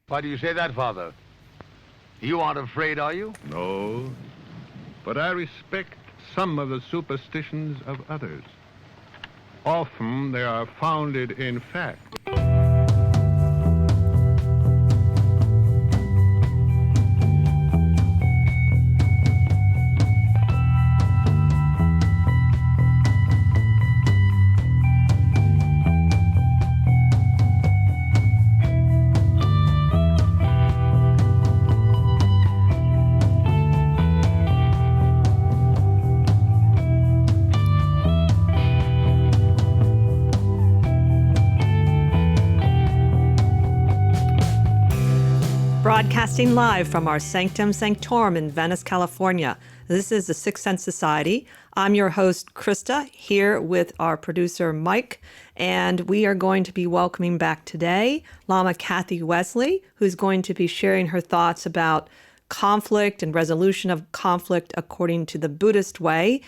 Why do you say that, Father? You aren't afraid, are you? No, but I respect some of the superstitions of others. Often they are founded in fact. Broadcasting live from our Sanctum Sanctorum in Venice, California. This is the Sixth Sense Society. I'm your host, Krista, here with our producer, Mike, and we are going to be welcoming back today Lama Kathy Wesley, who's going to be sharing her thoughts about conflict and resolution of conflict according to the Buddhist way.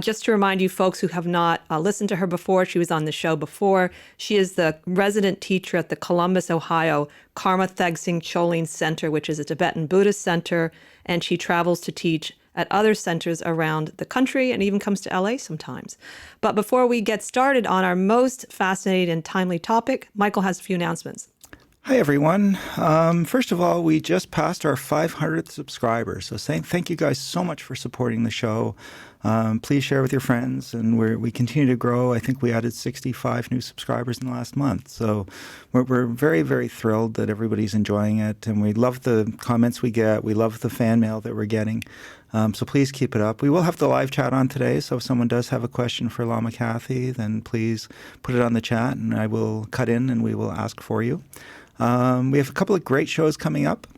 Just to remind you folks who have not listened to her before, she was on the show before. She is the resident teacher at the Columbus, Ohio Karma Thegsing Choling Center, which is a Tibetan Buddhist center, and she travels to teach at other centers around the country and even comes to LA sometimes. But before we get started on our most fascinating and timely topic, Michael has a few announcements. Hi, everyone. First of all, we just passed our 500th subscriber. So thank you guys so much for supporting the show. Please share with your friends. And we continue to grow. I think we added 65 new subscribers in the last month. So we're very, very thrilled that everybody's enjoying it. And we love the comments we get. We love the fan mail that we're getting. So please keep it up. We will have the live chat on today. So if someone does have a question for Lama Kathy, then please put it on the chat and I will cut in and we will ask for you. We have a couple of great shows coming up.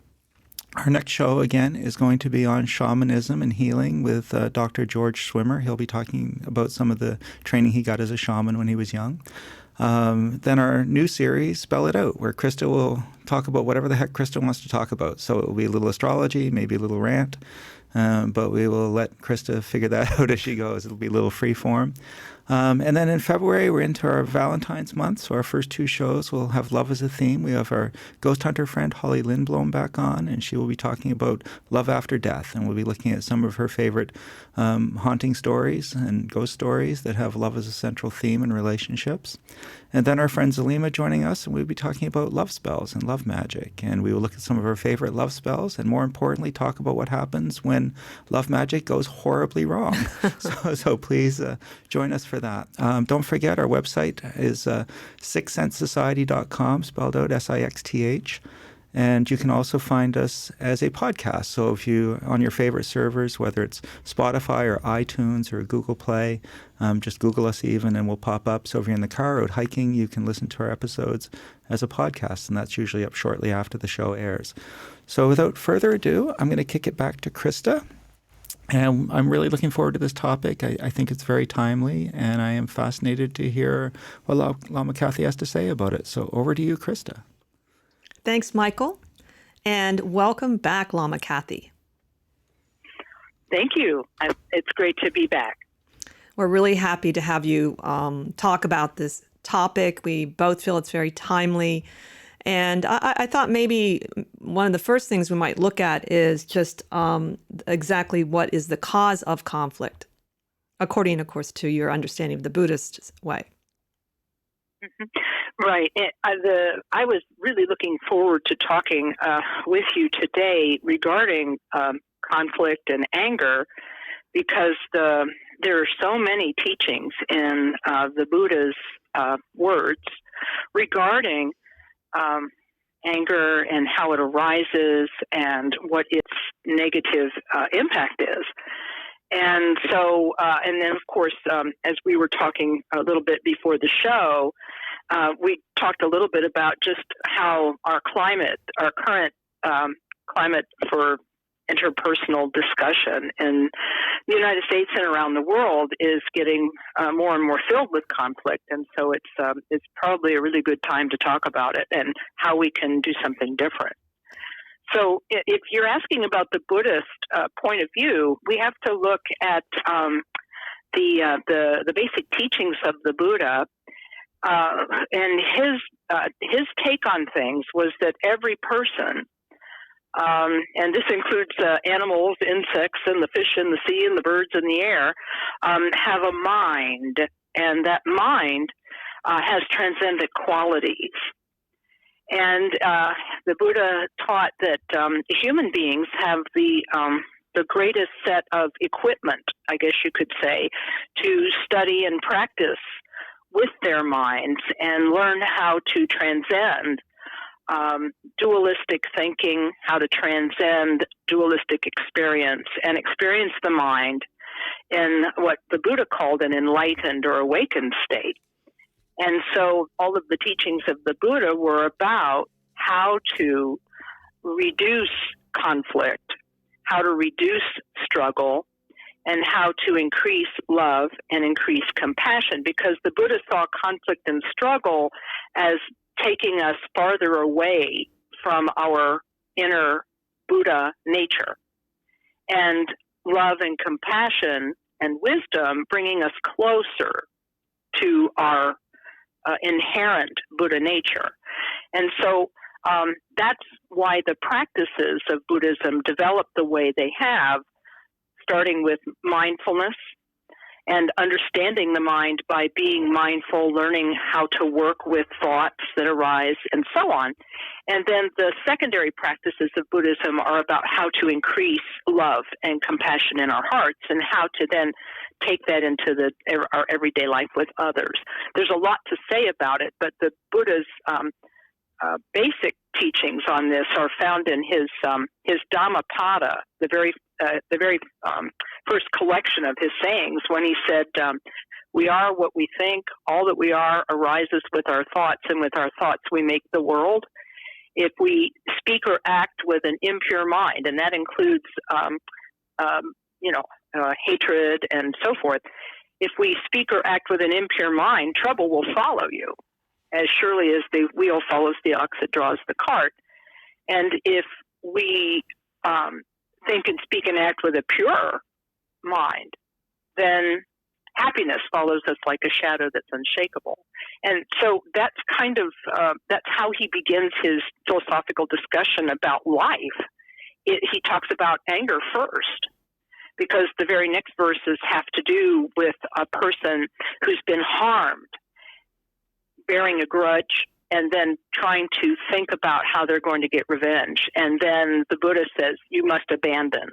Our next show, again, is going to be on shamanism and healing with Dr. George Swimmer. He'll be talking about some of the training he got as a shaman when he was young. Then our new series, Spell It Out, where Krista will talk about whatever the heck Krista wants to talk about. So it will be a little astrology, maybe a little rant, but we will let Krista figure that out as she goes. It'll be a little free form. And then in February, we're into our Valentine's month. So our first two shows will have love as a theme. We have our ghost hunter friend, Holly Lindblom, back on, and she will be talking about love after death. And we'll be looking at some of her favorite haunting stories and ghost stories that have love as a central theme in relationships. And then our friend Zalima joining us, and we'll be talking about love spells and love magic. And we will look at some of our favorite love spells, and more importantly, talk about what happens when love magic goes horribly wrong. so please join us for that. Don't forget, our website is sixthsensesociety.com, spelled out SIXTH. And you can also find us as a podcast. So if you, on your favorite servers, whether it's Spotify or iTunes or Google Play, just Google us even and we'll pop up. So if you're in the car or out hiking, you can listen to our episodes as a podcast. And that's usually up shortly after the show airs. So without further ado, I'm going to kick it back to Krista. And I'm really looking forward to this topic. I think it's very timely, and I am fascinated to hear what Lama Kathy has to say about it. So over to you, Krista. Thanks, Michael, and welcome back, Lama Kathy. Thank you. It's great to be back. We're really happy to have you talk about this topic. We both feel it's very timely. And I thought maybe one of the first things we might look at is just exactly what is the cause of conflict, according, of course, to your understanding of the Buddhist way. Mm-hmm. Right. I was really looking forward to talking with you today regarding conflict and anger, because there are so many teachings in the Buddha's words regarding anger and how it arises and what its negative impact is. And so, and then, of course, as we were talking a little bit before the show, we talked a little bit about just how our current climate for interpersonal discussion in the United States and around the world is getting more and more filled with conflict. And so it's probably a really good time to talk about it and how we can do something different. So if you're asking about the Buddhist point of view, we have to look at the basic teachings of the Buddha. And his his take on things was that every person, and this includes animals, insects, and the fish in the sea, and the birds in the air, have a mind, and that mind has transcendent qualities. And the Buddha taught that human beings have the greatest set of equipment, I guess you could say, to study and practice with their minds and learn how to transcend dualistic thinking, how to transcend dualistic experience, and experience the mind in what the Buddha called an enlightened or awakened state. And so all of the teachings of the Buddha were about how to reduce conflict, how to reduce struggle, and how to increase love and increase compassion, because the Buddha saw conflict and struggle as taking us farther away from our inner Buddha nature, and love and compassion and wisdom bringing us closer to our inherent Buddha nature. And so that's why the practices of Buddhism developed the way they have, starting with mindfulness and understanding the mind by being mindful, learning how to work with thoughts that arise, and so on. And then the secondary practices of Buddhism are about how to increase love and compassion in our hearts, and how to then take that into our everyday life with others. There's a lot to say about it, but the Buddha's basic teachings on this are found in his Dhammapada, the very first collection of his sayings, when he said, "We are what we think. All that we are arises with our thoughts, and with our thoughts we make the world. If we speak or act with an impure mind," and that includes, hatred and so forth. If we speak or act with an impure mind, trouble will follow you, as surely as the wheel follows the ox that draws the cart. And if we think and speak and act with a pure mind, then happiness follows us like a shadow that's unshakable. And so that's kind of, that's how he begins his philosophical discussion about life. He talks about anger first, because the very next verses have to do with a person who's been harmed, bearing a grudge, and then trying to think about how they're going to get revenge. And then the Buddha says, you must abandon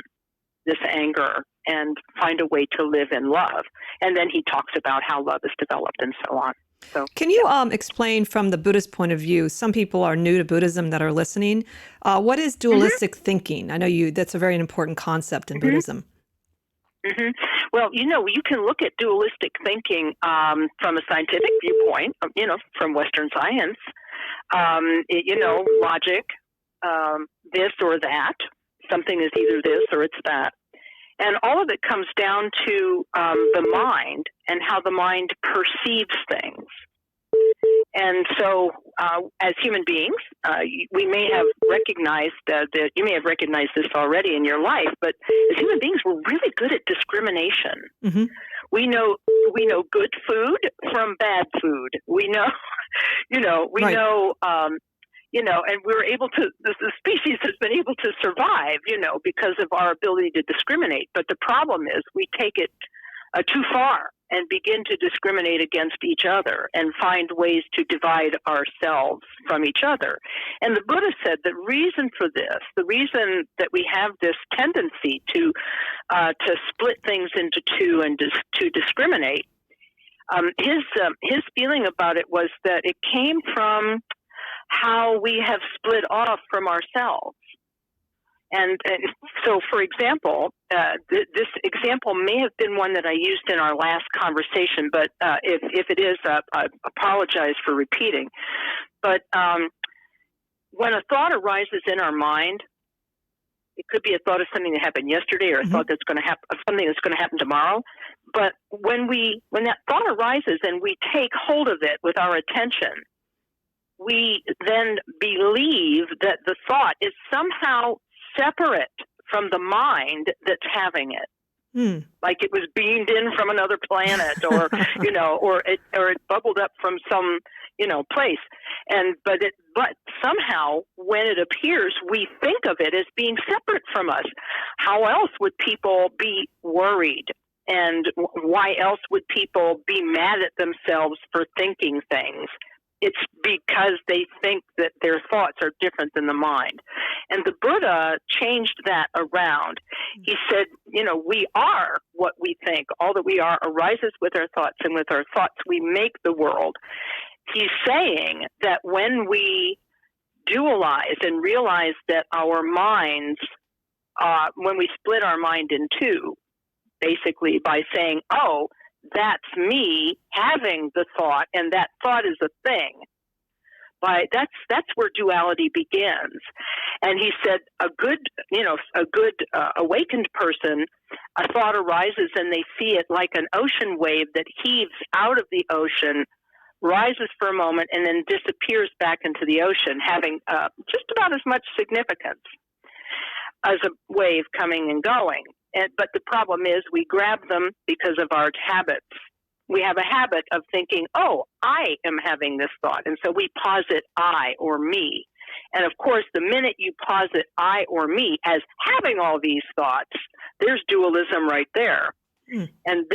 this anger and find a way to live in love. And then he talks about how love is developed and so on. So, can you explain from the Buddhist point of view? Some people are new to Buddhism that are listening. What is dualistic thinking? I know that's a very important concept in Buddhism. Well, you can look at dualistic thinking from a scientific viewpoint, from Western science, logic, this or that. Something is either this or it's that. And all of it comes down to the mind and how the mind perceives things. And so as human beings, we may have recognized that you may have recognized this already in your life, but as human beings, we're really good at discrimination. Mm-hmm. We know good food from bad food. We know, and we're able to, the species has been able to survive, because of our ability to discriminate. But the problem is we take it too far and begin to discriminate against each other and find ways to divide ourselves from each other. And the Buddha said the reason for this, the reason that we have this tendency to split things into two and to discriminate, his feeling about it was that it came from how we have split off from ourselves. And so, for example, this example may have been one that I used in our last conversation, but if it is, I apologize for repeating. But when a thought arises in our mind, it could be a thought of something that happened yesterday, or a thought that's going to happen, of something that's going to happen tomorrow. But when that thought arises and we take hold of it with our attention, we then believe that the thought is somehow separate from the mind that's having it, like it was beamed in from another planet, or or it bubbled up from some place. But somehow when it appears, we think of it as being separate from us. How else would people be worried? And why else would people be mad at themselves for thinking things? It's because they think that their thoughts are different than the mind. And the Buddha changed that around. He said, we are what we think. All that we are arises with our thoughts, and with our thoughts we make the world. He's saying that when we dualize and realize that our minds, when we split our mind in two, basically by saying, oh, that's me having the thought, and that thought is a thing. That's where duality begins. And he said, a good awakened person, a thought arises and they see it like an ocean wave that heaves out of the ocean, rises for a moment, and then disappears back into the ocean, having just about as much significance as a wave coming and going. But the problem is we grab them because of our habits. We have a habit of thinking, oh, I am having this thought. And so we posit I or me. And of course, the minute you posit I or me as having all these thoughts, there's dualism right there. Mm. And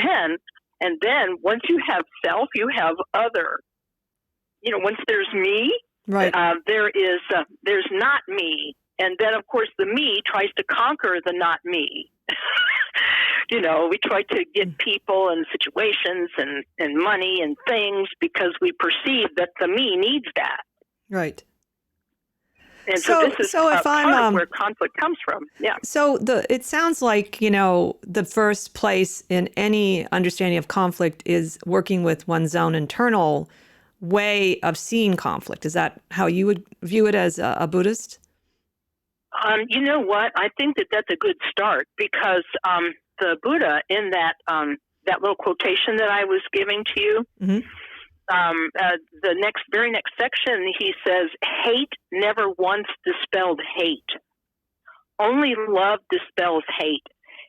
then once you have self, you have other. Once there's me, right. There's not me. And then, of course, the me tries to conquer the not me. We try to get people and situations and money and things because we perceive that the me needs that. Right. And so this is if I'm, where conflict comes from. Yeah. So it sounds like, the first place in any understanding of conflict is working with one's own internal way of seeing conflict. Is that how you would view it as a Buddhist? You know what? I think that that's a good start because the Buddha in that little quotation that I was giving to you, mm-hmm. the very next section, he says, hate never once dispelled hate. Only love dispels hate.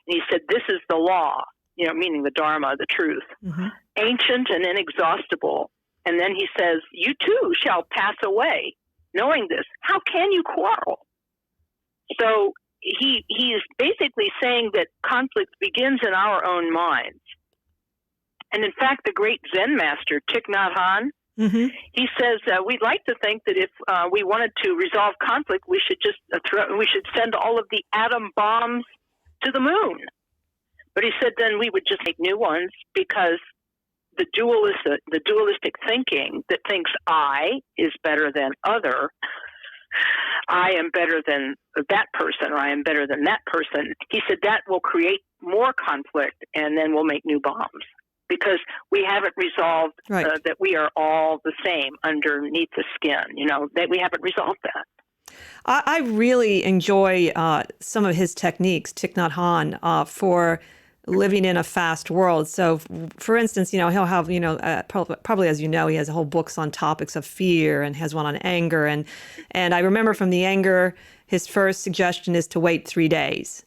And he said, this is the law, meaning the Dharma, the truth, mm-hmm. ancient and inexhaustible. And then he says, you too shall pass away. Knowing this, how can you quarrel? So he is basically saying that conflict begins in our own minds. And in fact, the great Zen master, Thich Nhat Hanh, mm-hmm. he says we'd like to think that if we wanted to resolve conflict, we should just we should send all of the atom bombs to the moon. But he said then we would just make new ones because the dualistic thinking that thinks I is better than other, I am better than that person, or I am better than that person. He said that will create more conflict, and then we'll make new bombs because we haven't resolved that we are all the same underneath the skin. That we haven't resolved that. I really enjoy some of his techniques, Thich Nhat Hanh, for living in a fast world. So, for instance, he'll have, probably as you know, he has whole books on topics of fear and has one on anger. And I remember from the anger, his first suggestion is to wait 3 days.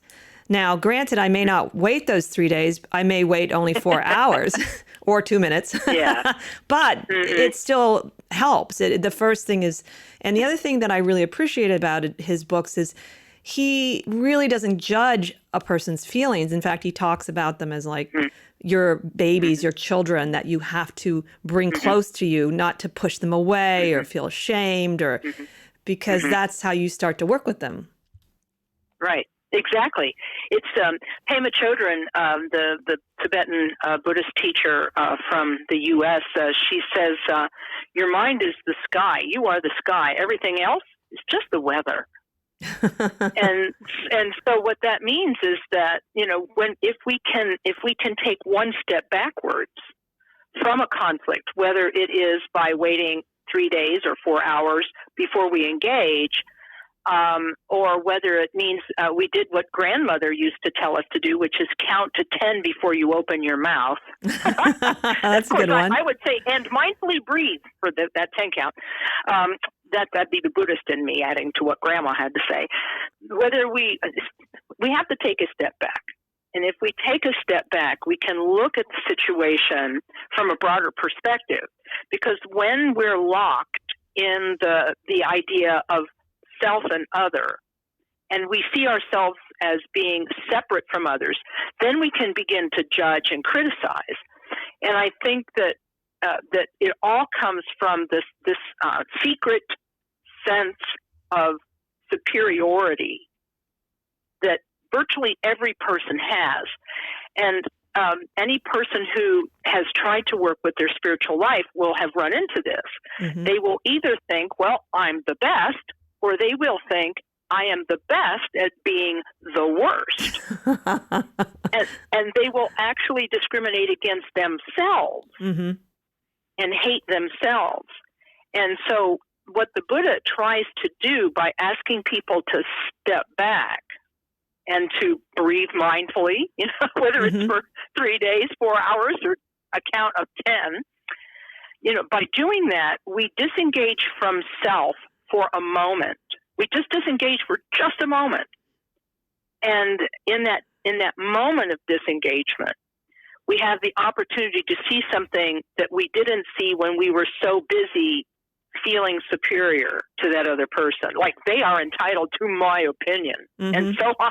Now, granted, I may not wait those 3 days. I may wait only 4 hours or 2 minutes. Yeah. But mm-hmm. it still helps. The first thing is, and the other thing that I really appreciate about his books is he really doesn't judge a person's feelings. In fact, he talks about them as like your babies, your children that you have to bring close to you, not to push them away or feel ashamed, or because that's how you start to work with them. Right. Exactly. It's Pema Chodron, the Tibetan Buddhist teacher from the U.S. She says, your mind is the sky. You are the sky. Everything else is just the weather. and so what that means is that if we can take one step backwards from a conflict, whether it is by waiting 3 days or 4 hours before we engage, or whether it means we did what grandmother used to tell us to do, which is count to 10 before you open your mouth. That's a good one. I would say, and mindfully breathe for that 10 count. That'd be the Buddhist in me adding to what Grandma had to say. Whether we have to take a step back. And if we take a step back, we can look at the situation from a broader perspective. Because when we're locked in the idea of self and other, and we see ourselves as being separate from others, then we can begin to judge and criticize. And I think that that it all comes from this secret sense of superiority that virtually every person has. And any person who has tried to work with their spiritual life will have run into this. Mm-hmm. They will either think, well, I'm the best, or they will think, I am the best at being the worst. and they will actually discriminate against themselves mm-hmm. and hate themselves. And so what the Buddha tries to do by asking people to step back and to breathe mindfully, whether mm-hmm. it's for 3 days, 4 hours, or a count of 10, by doing that, we disengage from self for a moment. We just disengage for just a moment. And in that moment of disengagement, we have the opportunity to see something that we didn't see when we were so busy feeling superior to that other person. Like they are entitled to my opinion mm-hmm. and so on.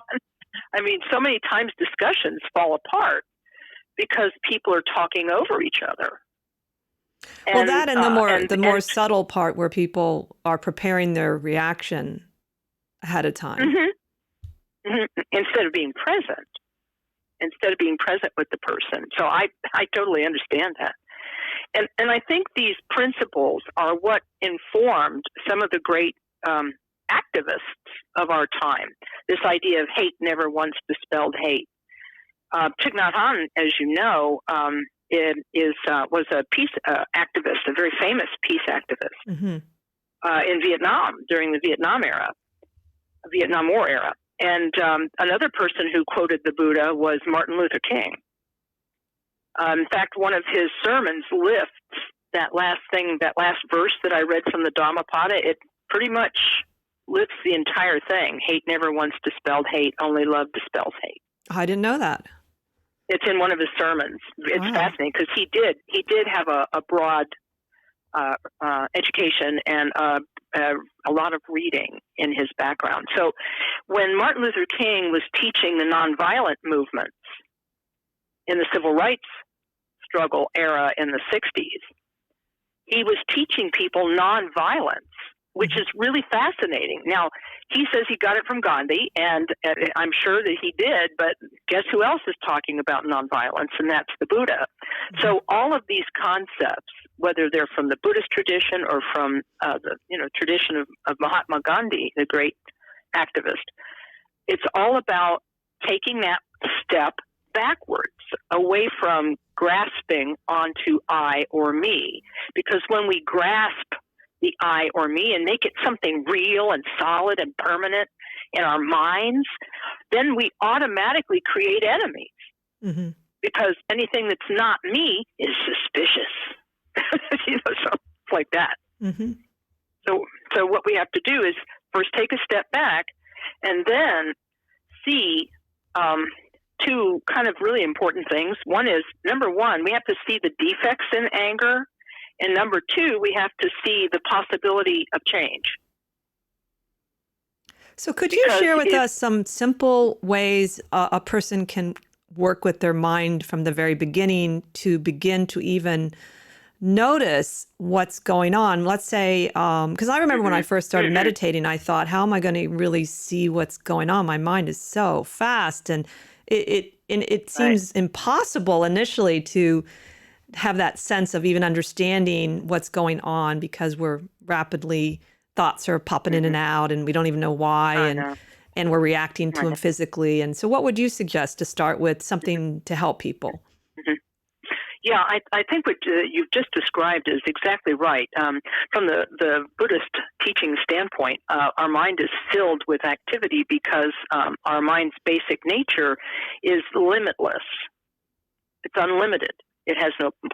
I mean, so many times discussions fall apart because people are talking over each other. Well, that and the more subtle part where people are preparing their reaction ahead of time. Mm-hmm. Mm-hmm. Instead of being present with the person. So I totally understand that. And I think these principles are what informed some of the great activists of our time. This idea of hate never once dispelled hate. Thich Nhat Hanh, as you know, was a peace activist, a very famous peace activist mm-hmm. In Vietnam during the Vietnam War era. And another person who quoted the Buddha was Martin Luther King. In fact, one of his sermons lifts that last verse that I read from the Dhammapada. It pretty much lifts the entire thing. Hate never once dispelled hate, only love dispels hate. I didn't know that. It's in one of his sermons. It's fascinating because he did have a broad education and a lot of reading in his background. So when Martin Luther King was teaching the nonviolent movements in the civil rights struggle era in the 60s, he was teaching people nonviolence, which is really fascinating. Now, he says he got it from Gandhi, and I'm sure that he did, but guess who else is talking about nonviolence, and that's the Buddha. Mm-hmm. So all of these concepts, whether they're from the Buddhist tradition or from the tradition of Mahatma Gandhi, the great activist, it's all about taking that step backwards, away from grasping onto I or me. Because when we grasp the I or me and make it something real and solid and permanent in our minds, then we automatically create enemies. Mm-hmm. Because anything that's not me is suspicious. So it's like that. Mm-hmm. So what we have to do is first take a step back and then see two kind of really important things. One is, number one, we have to see the defects in anger. And number two, we have to see the possibility of change. So could you share with us some simple ways a person can work with their mind from the very beginning to begin to even notice what's going on? Let's say, because I remember when I first started meditating, I thought, how am I going to really see what's going on? My mind is so fast, and it seems impossible initially to have that sense of even understanding what's going on, because we're rapidly, thoughts are popping in and out, and we don't even know why, and we're reacting to them physically. And so what would you suggest to start with, something to help people? Mm-hmm. Yeah, I think what you've just described is exactly right. From the Buddhist teaching standpoint, our mind is filled with activity because our mind's basic nature is limitless. It's unlimited.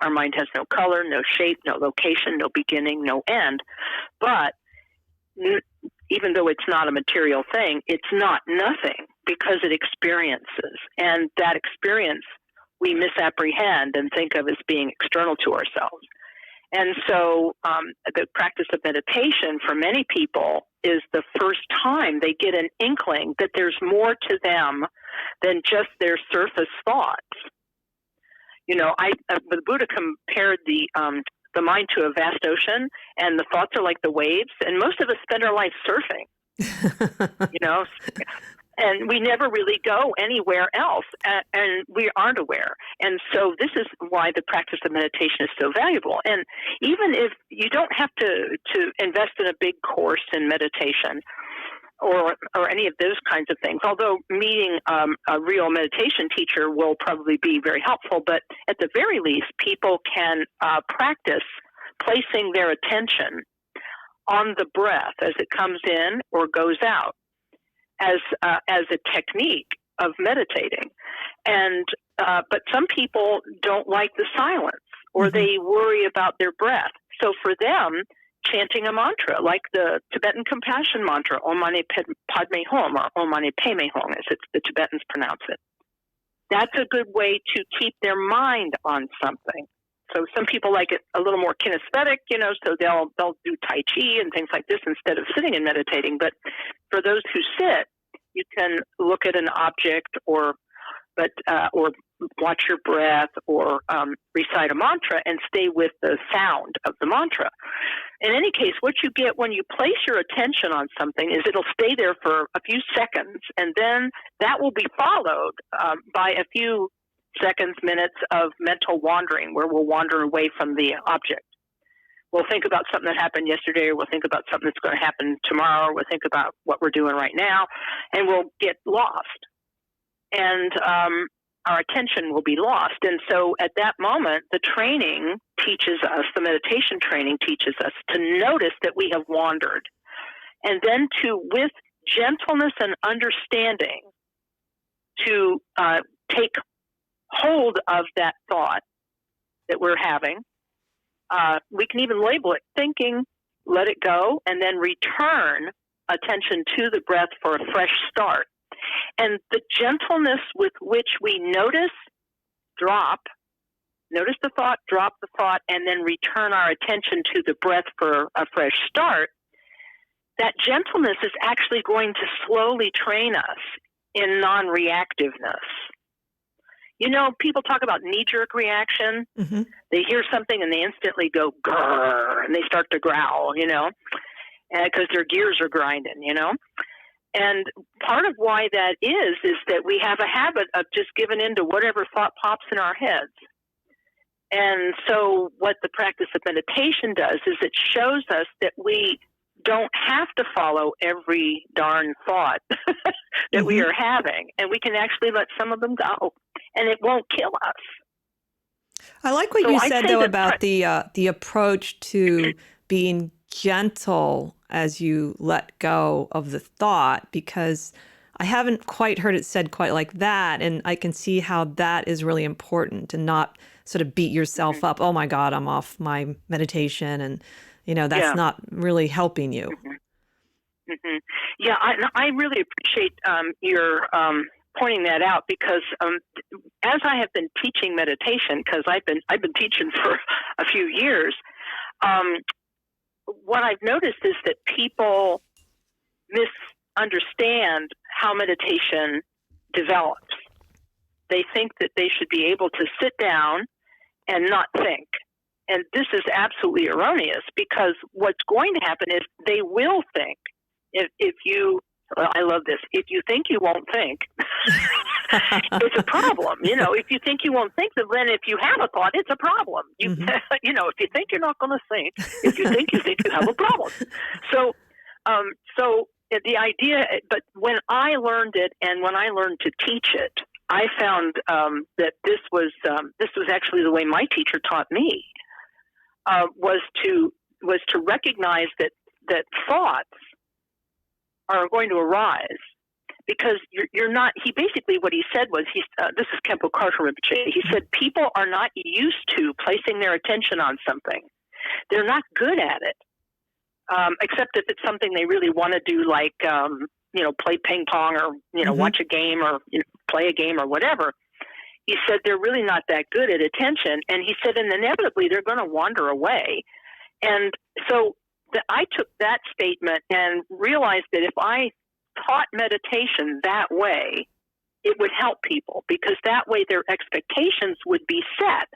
Our mind has no color, no shape, no location, no beginning, no end. But even though it's not a material thing, it's not nothing, because it experiences. And that experience we misapprehend and think of as being external to ourselves. And so the practice of meditation for many people is the first time they get an inkling that there's more to them than just their surface thoughts. You know, the Buddha compared the mind to a vast ocean, and the thoughts are like the waves, and most of us spend our life surfing, you know, and we never really go anywhere else, and we aren't aware. And so this is why the practice of meditation is so valuable. And even if you don't have to invest in a big course in meditation or any of those kinds of things, although meeting a real meditation teacher will probably be very helpful, but at the very least, people can practice placing their attention on the breath as it comes in or goes out as a technique of meditating. And but some people don't like the silence, or they worry about their breath. So for them, chanting a mantra like the Tibetan compassion mantra, Om Mani Padme Hum, or Om Mani Padme Hum, as the Tibetans pronounce it, that's a good way to keep their mind on something. So some people like it a little more kinesthetic, you know, so they'll do Tai Chi and things like this instead of sitting and meditating. But for those who sit, you can look at an object or watch your breath or recite a mantra and stay with the sound of the mantra. In any case, what you get when you place your attention on something is it'll stay there for a few seconds, and then that will be followed by a few seconds, minutes of mental wandering, where we'll wander away from the object. We'll think about something that happened yesterday, or we'll think about something that's going to happen tomorrow, or we'll think about what we're doing right now, and we'll get lost. And our attention will be lost. And so at that moment, the training teaches us, the meditation training teaches us to notice that we have wandered, and then to, with gentleness and understanding, to take hold of that thought that we're having. We can even label it thinking, let it go, and then return attention to the breath for a fresh start. And the gentleness with which we notice the thought, drop the thought, and then return our attention to the breath for a fresh start, that gentleness is actually going to slowly train us in non-reactiveness. You know, people talk about knee-jerk reaction. Mm-hmm. They hear something and they instantly go, grrr, and they start to growl, you know, because their gears are grinding, you know. And part of why that is that we have a habit of just giving in to whatever thought pops in our heads. And so what the practice of meditation does is it shows us that we don't have to follow every darn thought that we are having, and we can actually let some of them go, and it won't kill us. I like what you said, though, about the approach to being gentle as you let go of the thought, because I haven't quite heard it said quite like that, and I can see how that is really important, and not sort of beat yourself up. Oh my God, I'm off my meditation, and that's not really helping you. Yeah, I really appreciate your pointing that out, because as I have been teaching meditation, because I've been teaching for a few years, what I've noticed is that people misunderstand how meditation develops. They think that they should be able to sit down and not think. And this is absolutely erroneous, because what's going to happen is they will think. I love this. If you think you won't think, it's a problem. If you think you won't think, then if you have a thought, it's a problem. If you think you're not going to think, if you think you have a problem. So the idea, but when I learned it, and when I learned to teach it, I found that this was actually the way my teacher taught me. Was to recognize that thoughts are going to arise, because you're not. He basically, what he said was, this is Khenpo Karthar Rinpoche. He said people are not used to placing their attention on something. They're not good at it, except if it's something they really want to do, like play ping pong, or watch a game, or play a game, or whatever. he said they're really not that good at attention. And he said, and inevitably they're going to wander away. And so I took that statement and realized that if I taught meditation that way, it would help people, because that way their expectations would be set.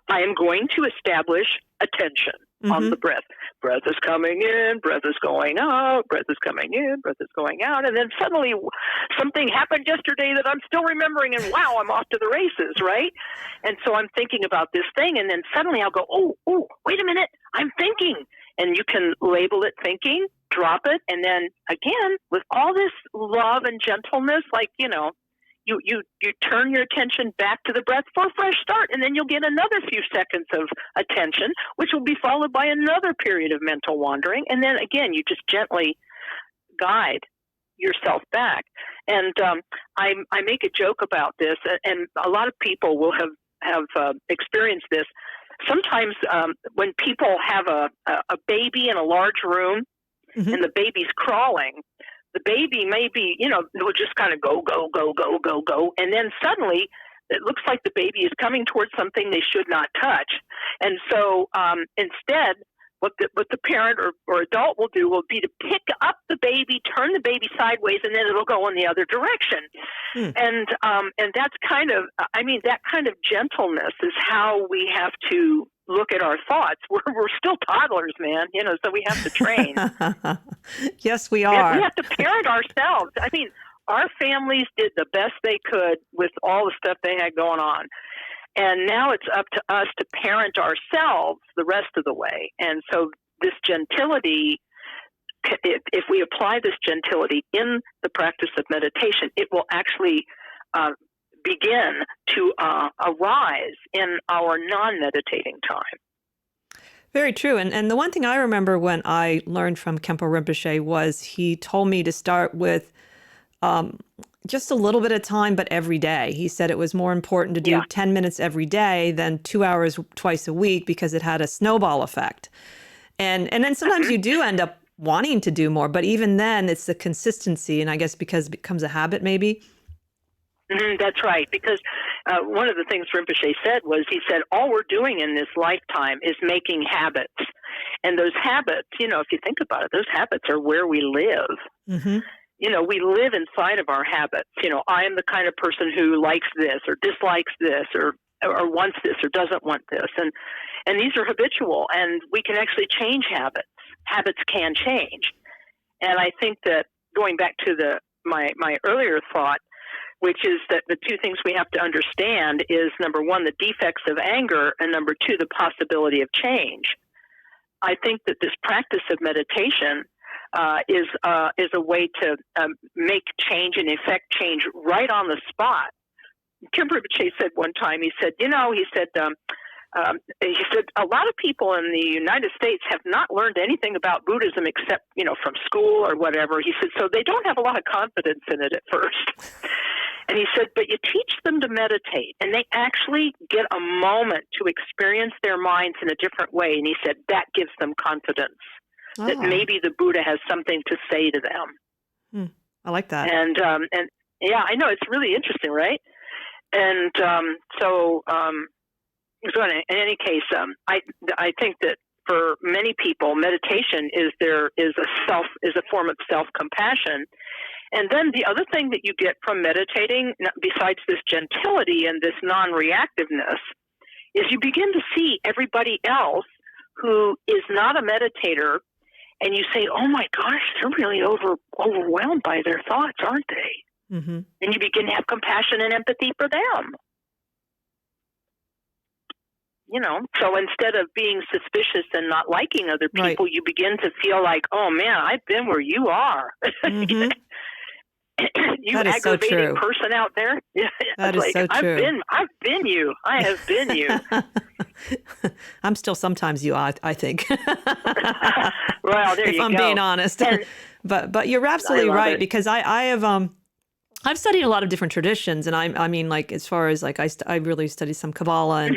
I am going to establish attention on the breath. Breath is coming in, breath is going out, breath is coming in, breath is going out. And then suddenly something happened yesterday that I'm still remembering, and wow, I'm off to the races, right? And so I'm thinking about this thing, and then suddenly I'll go, oh, wait a minute, I'm thinking. And you can label it thinking, drop it, and then again, with all this love and gentleness, like, you turn your attention back to the breath for a fresh start, and then you'll get another few seconds of attention, which will be followed by another period of mental wandering. And then again, you just gently guide yourself back. And I make a joke about this, and a lot of people will have experienced this. Sometimes when people have a baby in a large room and the baby's crawling, the baby may be, will just kind of go, go, go, go, go, go. And then suddenly it looks like the baby is coming towards something they should not touch. And so instead, what the parent or adult will do will be to pick up the baby, turn the baby sideways, and then it'll go in the other direction. And that's that kind of gentleness is how we have to look at our thoughts. We're still toddlers, man, so we have to train. Yes, we are. We have to parent ourselves. I mean, our families did the best they could with all the stuff they had going on. And now it's up to us to parent ourselves the rest of the way. And so this gentility, if we apply this gentility in the practice of meditation, it will actually begin to arise in our non-meditating time. Very true. And the one thing I remember when I learned from Khenpo Rinpoche was he told me to start with just a little bit of time, but every day. He said it was more important to do 10 minutes every day than 2 hours twice a week, because it had a snowball effect. And then sometimes you do end up wanting to do more, but even then it's the consistency. And I guess because it becomes a habit, maybe. That's right. Because one of the things Rinpoche said was, he said, all we're doing in this lifetime is making habits. And those habits, if you think about it, those habits are where we live. We live inside of our habits. I am the kind of person who likes this or dislikes this or wants this or doesn't want this. And these are habitual, and we can actually change habits. Habits can change. And I think that going back to my earlier thought, which is that the two things we have to understand is, number one, the defects of anger, and number two, the possibility of change. I think that this practice of meditation is a way to make change and effect change right on the spot. Khenpo Rinpoche said one time, he said, a lot of people in the United States have not learned anything about Buddhism except, from school or whatever. He said, so they don't have a lot of confidence in it at first. And he said, but you teach them to meditate, and they actually get a moment to experience their minds in a different way. And he said, that gives them confidence that maybe the Buddha has something to say to them. I like that. And yeah, I know, it's really interesting, right? And so in any case, I think that for many people, meditation is a form of self-compassion. And then the other thing that you get from meditating, besides this gentility and this non-reactiveness, is you begin to see everybody else who is not a meditator, and you say, oh my gosh, they're really overwhelmed by their thoughts, aren't they? And you begin to have compassion and empathy for them. So instead of being suspicious and not liking other people, you begin to feel like, oh man, I've been where you are. You that is aggravating so true. Person out there. That is so true. I've been you. I have been you. I'm still sometimes you, I think. Well, there you go. If I'm being honest. But you're absolutely right, because I have I've studied a lot of different traditions, and I mean, like, as far as like I really studied some Kabbalah,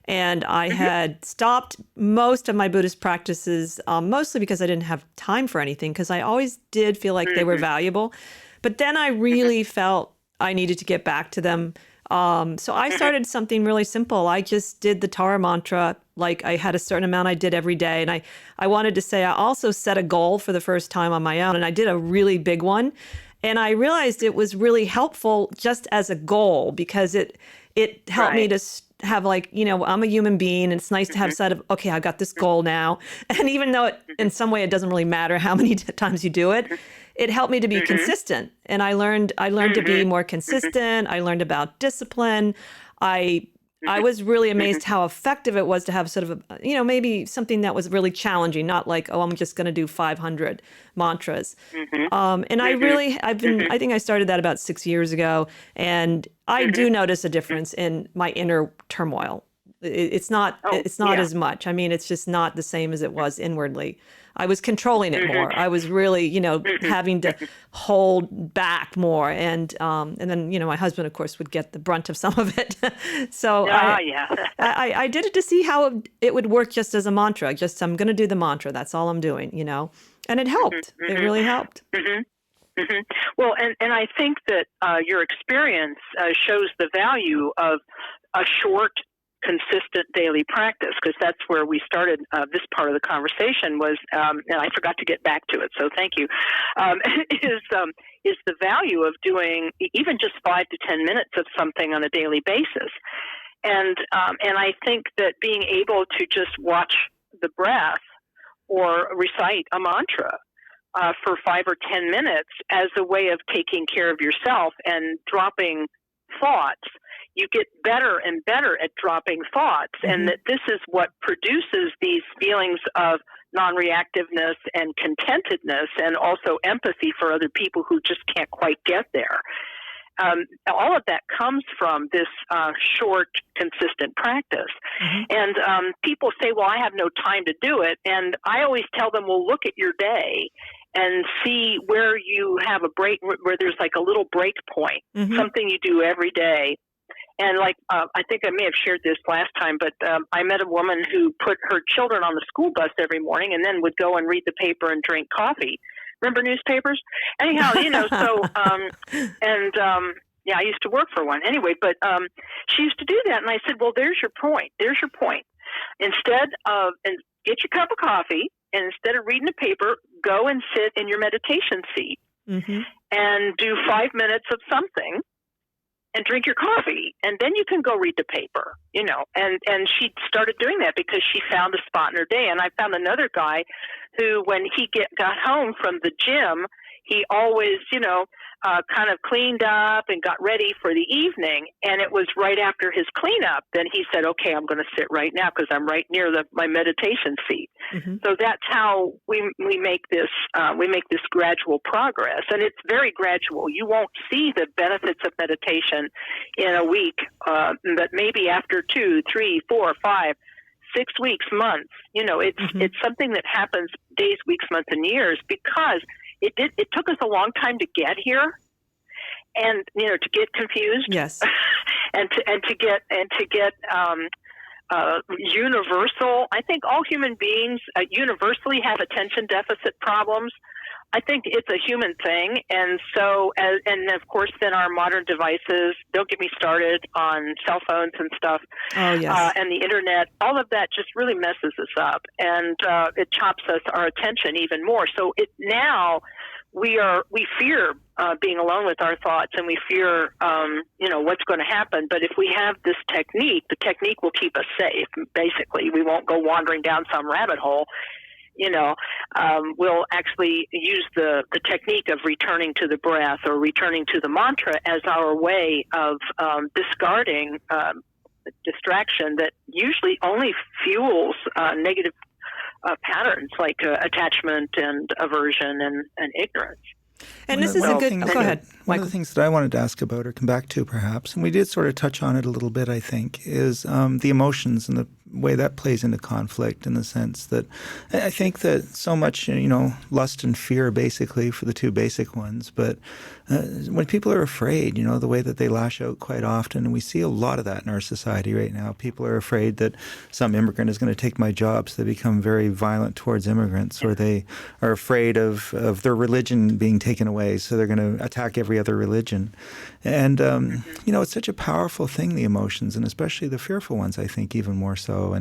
and I had stopped most of my Buddhist practices, mostly because I didn't have time for anything, because I always did feel like they were valuable. But then I really felt I needed to get back to them So I started something really simple. I just did the Tara mantra. Like I had a certain amount I did every day. And I wanted to say I also set a goal for the first time on my own. And I did a really big one. And I realized it was really helpful just as a goal because it helped me to have like, I'm a human being and it's nice to have set of, okay, I got this goal now. And even though in some way it doesn't really matter how many times you do it, it helped me to be consistent. And I learned to be more consistent. I learned about discipline. I was really amazed how effective it was to have sort of maybe something that was really challenging, not like, oh, I'm just going to do 500 mantras. And I think I started that about 6 years ago. And I do notice a difference in my inner turmoil. It's not as much. I mean, it's just not the same as it was inwardly. I was controlling it more. I was really, having to hold back more. And then, my husband, of course, would get the brunt of some of it. So I did it to see how it would work just as a mantra. Just, I'm going to do the mantra. That's all I'm doing, and it helped. It really helped. Well, and I think that your experience shows the value of a short, consistent daily practice, because that's where we started this part of the conversation was, and I forgot to get back to it, so thank you, is the value of doing even just 5 to 10 minutes of something on a daily basis. And I think that being able to just watch the breath or recite a mantra for 5 or 10 minutes as a way of taking care of yourself and dropping thoughts, you get better and better at dropping thoughts, and that this is what produces these feelings of non-reactiveness and contentedness and also empathy for other people who just can't quite get there. All of that comes from this short, consistent practice. And people say, well, I have no time to do it. And I always tell them, well, look at your day and see where you have a break, where there's like a little break point, something you do every day. And like, I think I may have shared this last time, but I met a woman who put her children on the school bus every morning and then would go and read the paper and drink coffee. Remember newspapers? Anyhow, so, I used to work for one anyway, but she used to do that. And I said, well, there's your point. There's your point. Instead of, and get your cup of coffee, and instead of reading the paper, go and sit in your meditation seat and do 5 minutes of something and drink your coffee, and then you can go read the paper, and she started doing that because she found a spot in her day. And I found another guy who, when he got home from the gym, he always, kind of cleaned up and got ready for the evening. And it was right after his cleanup, then he said, okay, I'm going to sit right now because I'm right near my meditation seat. So that's how we make this gradual progress. And it's very gradual. You won't see the benefits of meditation in a week, but maybe after 2, 3, 4, 5, 6 weeks, months. It's something that happens days, weeks, months, and years, because it took us a long time to get here, and to get confused, yes, and to get universal. I think all human beings universally have attention deficit problems. I think it's a human thing, and so and of course, then our modern devices. Don't get me started on cell phones and stuff. Oh yes, and the internet. All of that just really messes us up, and it chops us our attention even more. So now we fear being alone with our thoughts, and we fear what's going to happen. But if we have this technique, the technique will keep us safe. Basically, we won't go wandering down some rabbit hole. We'll actually use the technique of returning to the breath or returning to the mantra as our way of discarding distraction that usually only fuels negative patterns like attachment and aversion and ignorance. And this is a good... Go ahead, Michael. One of the things that I wanted to ask about or come back to perhaps, and we did sort of touch on it a little bit, I think, is the emotions and way that plays into conflict in the sense that I think that so much, lust and fear basically for the two basic ones. But when people are afraid, the way that they lash out quite often, and we see a lot of that in our society right now. People are afraid that some immigrant is going to take my job, so they become very violent towards immigrants, or they are afraid of their religion being taken away, so they're going to attack every other religion. And, it's such a powerful thing, the emotions, and especially the fearful ones, I think, even more so.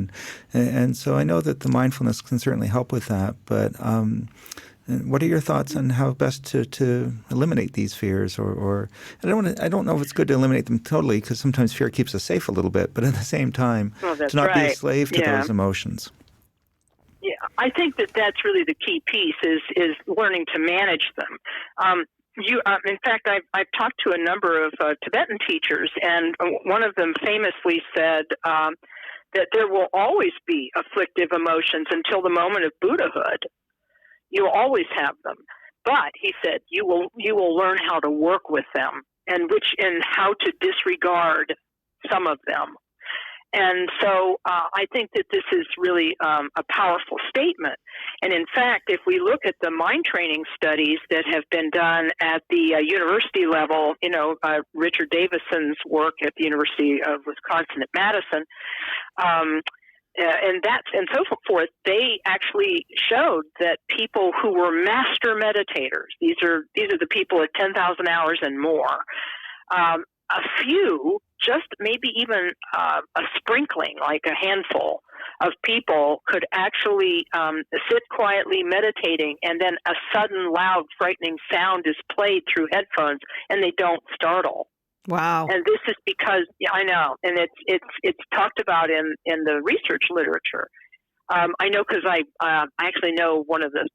And so I know that the mindfulness can certainly help with that. But what are your thoughts on how best to eliminate these fears? Or I don't know if it's good to eliminate them totally, because sometimes fear keeps us safe a little bit, but at the same time, to not be a slave to those emotions. Yeah, I think that's really the key piece is learning to manage them. In fact, I've talked to a number of Tibetan teachers, and one of them famously said that there will always be afflictive emotions until the moment of Buddhahood. You will always have them, but he said you will learn how to work with them and how to disregard some of them. And so I think that this is really a powerful statement. And in fact, if we look at the mind training studies that have been done at the university level, Richard Davison's work at the University of Wisconsin at Madison, and so forth, they actually showed that people who were master meditators, these are the people at 10,000 hours and more, a few, just maybe even a sprinkling, like a handful of people could actually sit quietly meditating, and then a sudden, loud, frightening sound is played through headphones, and they don't startle. Wow! And this is because I know, and it's talked about in the research literature. I know because I actually know one of the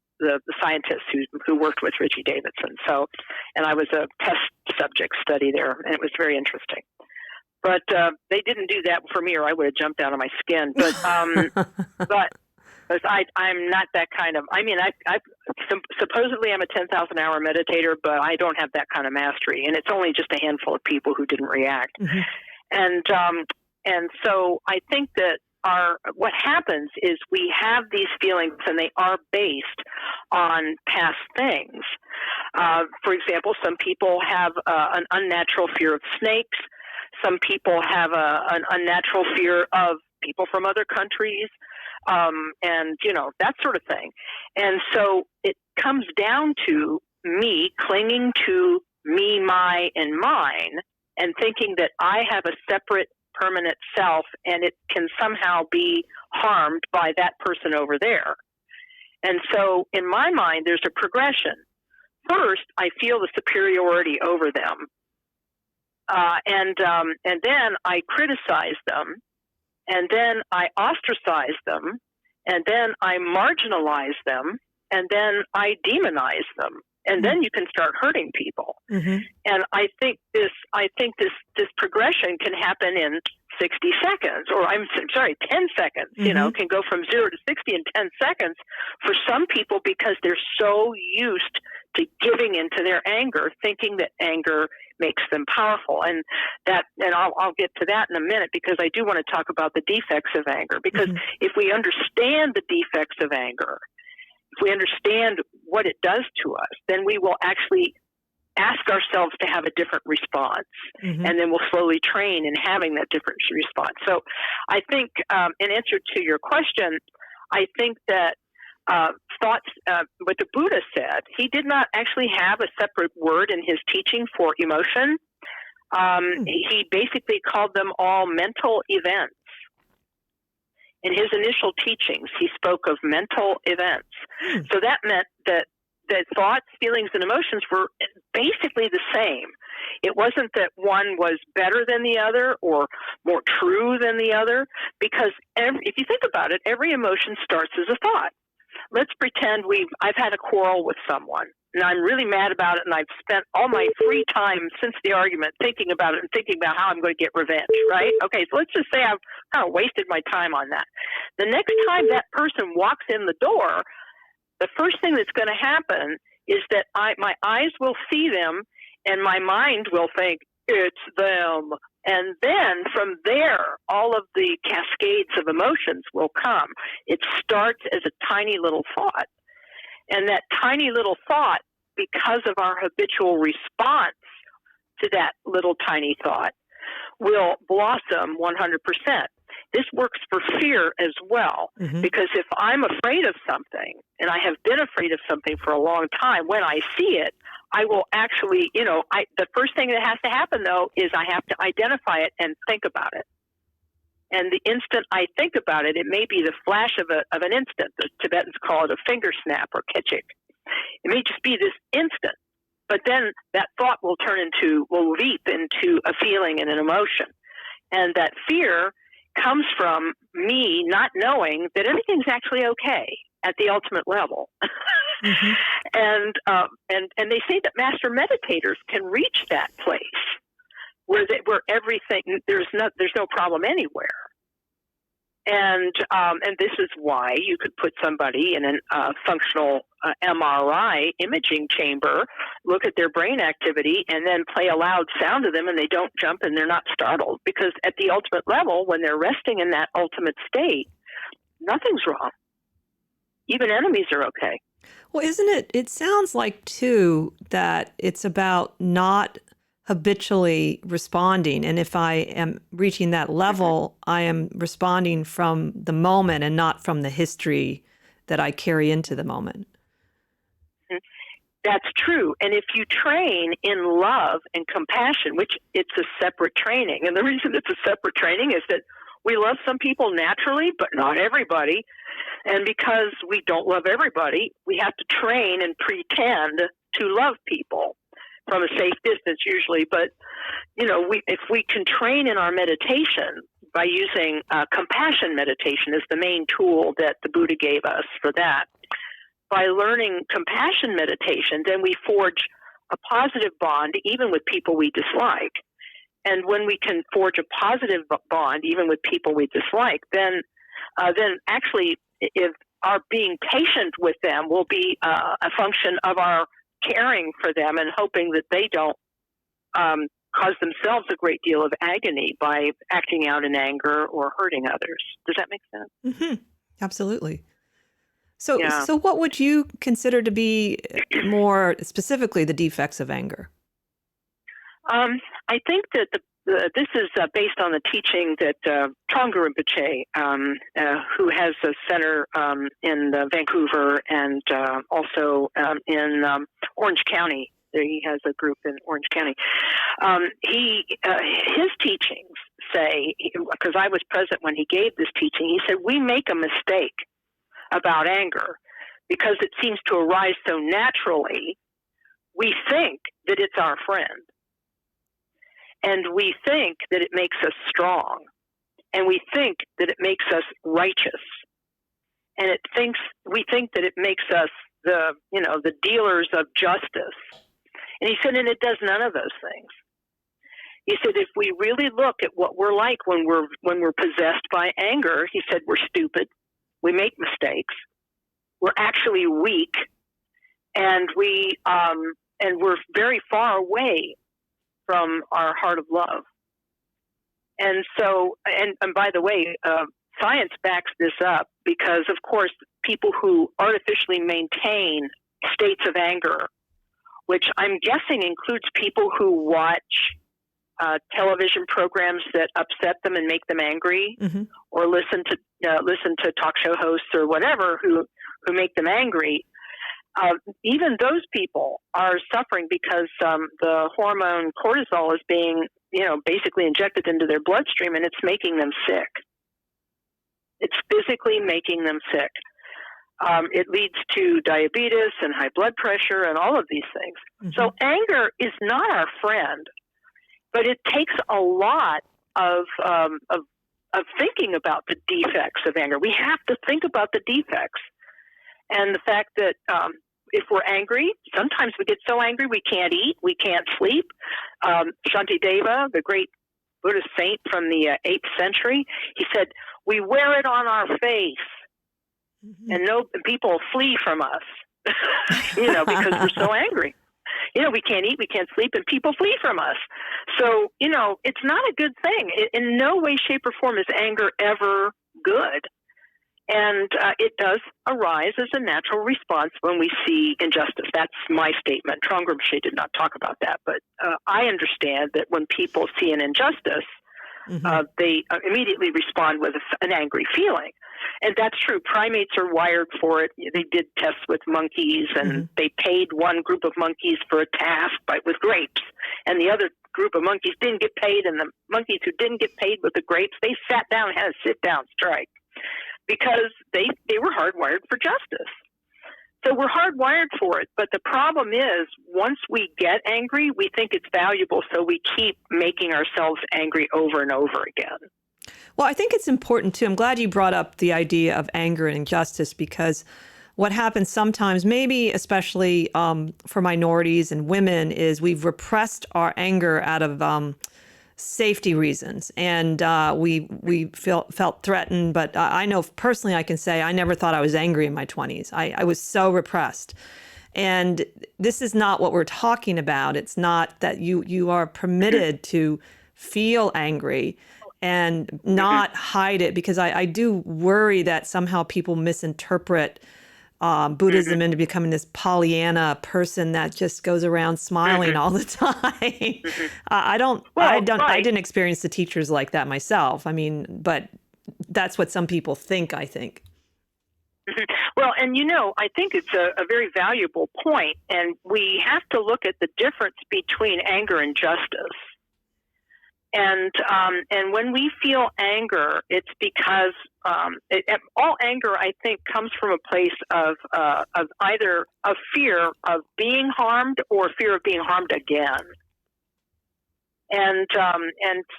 scientists who worked with Richie Davidson. So, and I was a test subject study there, and it was very interesting. But they didn't do that for me, or I would have jumped out of my skin. But I'm not that kind of. I mean, supposedly I'm a 10,000 hour meditator, but I don't have that kind of mastery, and it's only just a handful of people who didn't react. Mm-hmm. And so I think that what happens is we have these feelings, and they are based on past things. For example, some people have an unnatural fear of snakes. Some people have an unnatural fear of people from other countries, and that sort of thing. And so it comes down to me clinging to me, my, and mine, and thinking that I have a separate permanent self, and it can somehow be harmed by that person over there. And so in my mind, there's a progression. First, I feel the superiority over them. And then I criticize them, and then I ostracize them, and then I marginalize them, and then I demonize them. And then you can start hurting people. Mm-hmm. And I think this progression can happen in 60 seconds, or 10 seconds, mm-hmm. Can go from 0 to 60 in 10 seconds for some people, because they're so used to giving into their anger, thinking that anger makes them powerful. And I'll get to that in a minute, because I do want to talk about the defects of anger, because mm-hmm. if we understand the defects of anger, if we understand what it does to us, then we will actually ask ourselves to have a different response, mm-hmm. and then we'll slowly train in having that different response. So I think, in answer to your question, I think that thoughts, what the Buddha said, he did not actually have a separate word in his teaching for emotion. He basically called them all mental events. In his initial teachings, he spoke of mental events. So that meant that thoughts, feelings, and emotions were basically the same. It wasn't that one was better than the other or more true than the other, because if you think about it, every emotion starts as a thought. Let's pretend I've had a quarrel with someone, and I'm really mad about it, and I've spent all my free time since the argument thinking about it and thinking about how I'm going to get revenge, right? Okay, so let's just say I've kind of wasted my time on that. The next time that person walks in the door, the first thing that's going to happen is that my eyes will see them, and my mind will think, it's them. And then from there, all of the cascades of emotions will come. It starts as a tiny little thought. And that tiny little thought, because of our habitual response to that little tiny thought, will blossom 100%. This works for fear as well, because if I'm afraid of something, and I have been afraid of something for a long time, when I see it, I will actually, the first thing that has to happen, though, is I have to identify it and think about it. And the instant I think about it, it may be the flash of an instant. The Tibetans call it a finger snap or kechik. It may just be this instant, but then that thought will leap into a feeling and an emotion. And that fear comes from me not knowing that everything's actually okay at the ultimate level. And they say that master meditators can reach that place where everything, there's no problem anywhere. And this is why you could put somebody in a functional MRI imaging chamber, look at their brain activity, and then play a loud sound to them, and they don't jump and they're not startled. Because at the ultimate level, when they're resting in that ultimate state, nothing's wrong. Even enemies are okay. Well, isn't it? It sounds like, too, that it's about not habitually responding. And if I am reaching that level, I am responding from the moment and not from the history that I carry into the moment. That's true. And if you train in love and compassion, which it's a separate training, and the reason it's a separate training is that we love some people naturally, but not everybody. And because we don't love everybody, we have to train and pretend to love people from a safe distance usually. But, if we can train in our meditation by using compassion meditation is the main tool that the Buddha gave us for that. By learning compassion meditation, then we forge a positive bond even with people we dislike. And when we can forge a positive bond even with people we dislike, then actually if our being patient with them will be a function of our caring for them and hoping that they don't cause themselves a great deal of agony by acting out in anger or hurting others. Does that make sense? Mm-hmm. Absolutely. So what would you consider to be more specifically the defects of anger? I think that this is based on the teaching that Trungpa Rinpoche, who has a center in Vancouver and also in Orange County. He has a group in Orange County. His teachings say, because I was present when he gave this teaching, he said, we make a mistake about anger because it seems to arise so naturally. We think that it's our friend. And we think that it makes us strong. And we think that it makes us righteous. And we think that it makes us the dealers of justice. And he said, and it does none of those things. He said, if we really look at what we're like when we're possessed by anger, he said, we're stupid. We make mistakes. We're actually weak. And we're very far away from our heart of love. And so, and by the way, science backs this up because, of course, people who artificially maintain states of anger, which I'm guessing includes people who watch television programs that upset them and make them angry, or listen to talk show hosts or whatever who make them angry. Even those people are suffering because the hormone cortisol is being, basically injected into their bloodstream, and it's making them sick. It's physically making them sick. It leads to diabetes and high blood pressure and all of these things. So anger is not our friend, but it takes a lot of thinking about the defects of anger. We have to think about the defects. And the fact that if we're angry, sometimes we get so angry we can't eat, we can't sleep. Shantideva, the great Buddhist saint from the 8th century, he said, we wear it on our face, and people flee from us, because we're so angry. We can't eat, we can't sleep, and people flee from us. So, it's not a good thing. In no way, shape, or form is anger ever good. And it does arise as a natural response when we see injustice. That's my statement. Trungam Rinpoche did not talk about that, but I understand that when people see an injustice, they immediately respond with an angry feeling. And that's true. Primates are wired for it. They did tests with monkeys, and they paid one group of monkeys for a task with grapes, and the other group of monkeys didn't get paid, and the monkeys who didn't get paid with the grapes, they sat down and had a sit-down strike because they were hardwired for justice. So we're hardwired for it, but the problem is once we get angry, we think it's valuable, so we keep making ourselves angry over and over again. Well, I think it's important, too. I'm glad you brought up the idea of anger and injustice, because what happens sometimes, maybe especially for minorities and women, is we've repressed our anger out of safety reasons, and we felt threatened. But I know personally, I can say I never thought I was angry in my 20s. I was so repressed. And this is not what we're talking about. It's not that you are permitted to feel angry and not hide it, because I do worry that somehow people misinterpret Buddhism into becoming this Pollyanna person that just goes around smiling all the time. I didn't experience the teachers like that myself. I mean, but that's what some people think, I think. Well, and I think it's a very valuable point, and we have to look at the difference between anger and justice. And when we feel anger, it's because all anger, I think, comes from a place of either a fear of being harmed or fear of being harmed again. And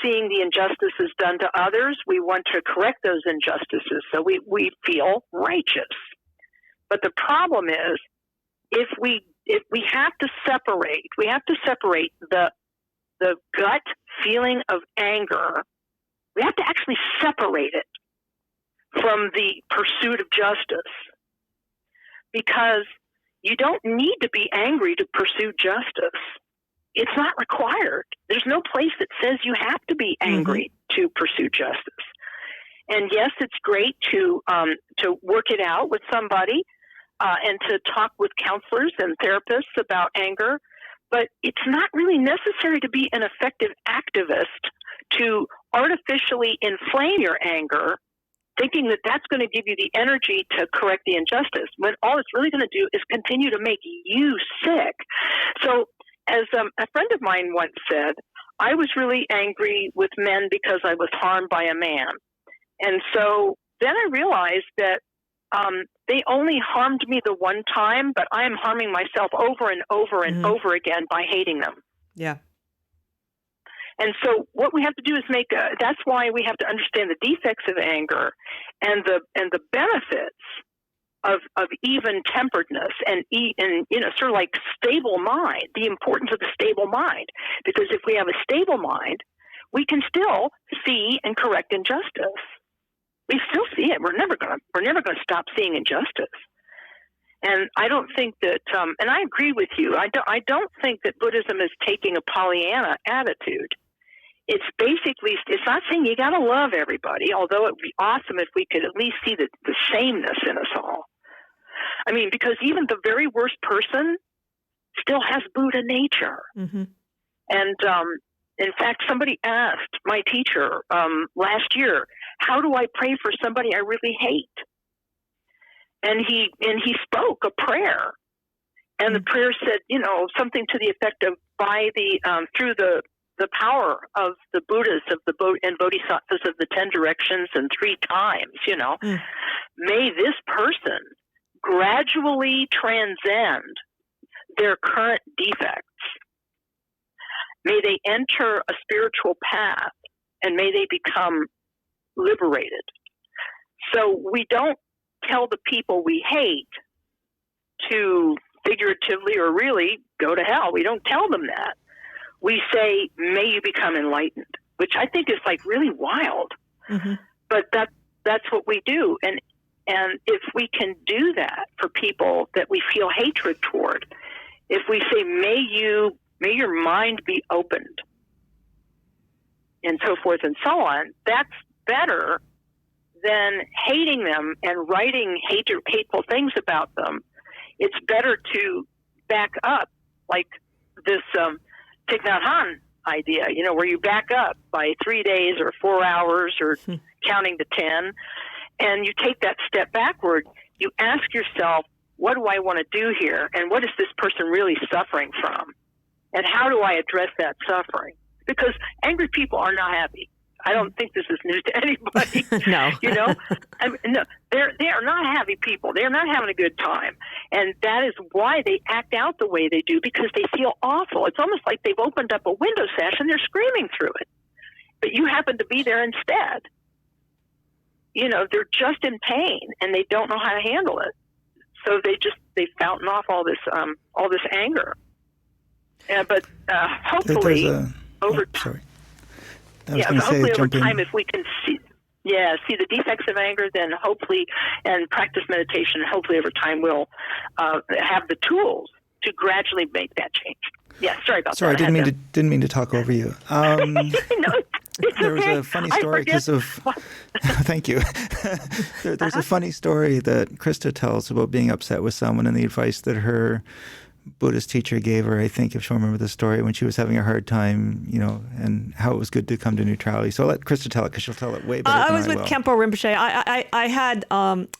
seeing the injustices done to others, we want to correct those injustices, so we feel righteous. But the problem is, if we have to separate the gut feeling of anger, we have to actually separate it from the pursuit of justice, because you don't need to be angry to pursue justice. It's not required. There's no place that says you have to be angry to pursue justice. And yes, it's great to work it out with somebody and to talk with counselors and therapists about anger. But it's not really necessary to be an effective activist to artificially inflame your anger, thinking that that's going to give you the energy to correct the injustice, when all it's really going to do is continue to make you sick. So as a friend of mine once said, I was really angry with men because I was harmed by a man. And so then I realized that they only harmed me the one time, but I am harming myself over and over and over again by hating them. Yeah. And so what we have to do is that's why we have to understand the defects of anger and the benefits of even temperedness and sort of like stable mind, the importance of the stable mind. Because if we have a stable mind, we can still see and correct injustice. We still see it. We're never going to stop seeing injustice. And I don't think that, and I agree with you. I don't think that Buddhism is taking a Pollyanna attitude. It's not saying you got to love everybody, although it would be awesome if we could at least see the sameness in us all. I mean, because even the very worst person still has Buddha nature. And in fact, somebody asked my teacher last year, how do I pray for somebody I really hate? And he spoke a prayer, and the prayer said, something to the effect of, through the power of the Buddhas and Bodhisattvas of the 10 directions and 3 times, may this person gradually transcend their current defects. May they enter a spiritual path, and may they become liberated. So we don't tell the people we hate to figuratively or really go to hell. We don't tell them that. We say, may you become enlightened, which I think is like really wild. But that's what we do. And if we can do that for people that we feel hatred toward, if we say, may your mind be opened, and so forth and so on, that's better than hating them and writing hateful things about them. It's better to back up, like this Thich Nhat Hanh idea, where you back up by 3 days or 4 hours or counting to 10, and you take that step backward. You ask yourself, what do I want to do here? And what is this person really suffering from? And how do I address that suffering? Because angry people are not happy. I don't think this is news to anybody. No. No, they are not happy people. They're not having a good time. And that is why they act out the way they do, because they feel awful. It's almost like they've opened up a window sash and they're screaming through it. But you happen to be there instead. They're just in pain and they don't know how to handle it. So they fountain off all this anger. But hopefully over time. Hopefully over time, if we can see the defects of anger, then hopefully, and practice meditation, hopefully over time we'll have the tools to gradually make that change. Yeah, sorry about that. Sorry, I didn't mean to talk over you. There was a funny story because of. Thank you. There's a funny story that Krista tells about being upset with someone and the advice that her Buddhist teacher gave her, I think, if she'll remember the story, when she was having a hard time, and how it was good to come to neutrality. So I'll let Krista tell it, because she'll tell it way better than I will. I was with Khenpo Rinpoche.